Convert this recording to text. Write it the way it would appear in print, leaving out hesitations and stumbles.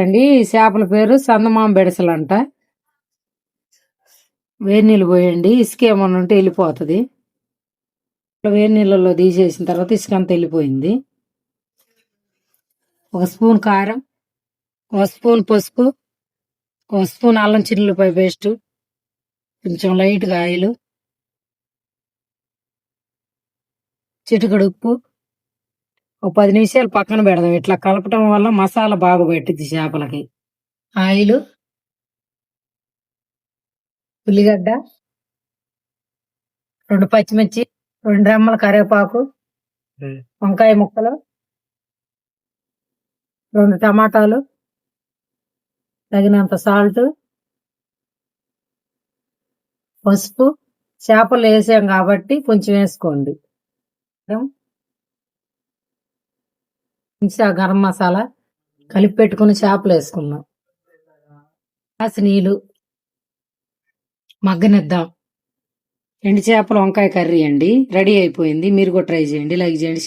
అండి చేపల పేరు చందమామ బెడసలంట. వేడి నీళ్ళు పోయండి, ఇసుక ఏమన్నా ఉంటే వెళ్ళిపోతుంది. వేడి నీళ్ళలో తీసేసిన తర్వాత ఇసుక అంతా వెళ్ళిపోయింది. ఒక స్పూన్ కారం, ఒక స్పూన్ పసుపు, ఒక స్పూన్ అల్లం చిల్లిపాయ పేస్ట్, కొంచెం లైట్గా ఆయిల్, చిటికెడు ఉప్పు, ఒక 10 నిమిషాలు పక్కన పెడదాం. ఇట్లా కలపటం వల్ల మసాలా బాగా పెట్టింది చేపలకి. ఆయిల్, ఉల్లిగడ్డ, 2 పచ్చిమిర్చి, 2 రెమ్మల కరివేపాకు, వంకాయ ముక్కలు, 2 టమాటాలు, తగినంత సాల్ట్, పసుపు. చేపలు వేసాం కాబట్టి కొంచెం వేసుకోండి. గరం మసాలా కలిపి పెట్టుకుని చేపలు వేసుకున్నాం. కాసి నీళ్ళు మగ్గనిద్దాం. ఎండు చేపల వంకాయ కర్రీ అండి రెడీ అయిపోయింది. మీరు కూడా ట్రై చేయండి, లైక్ చేయండి.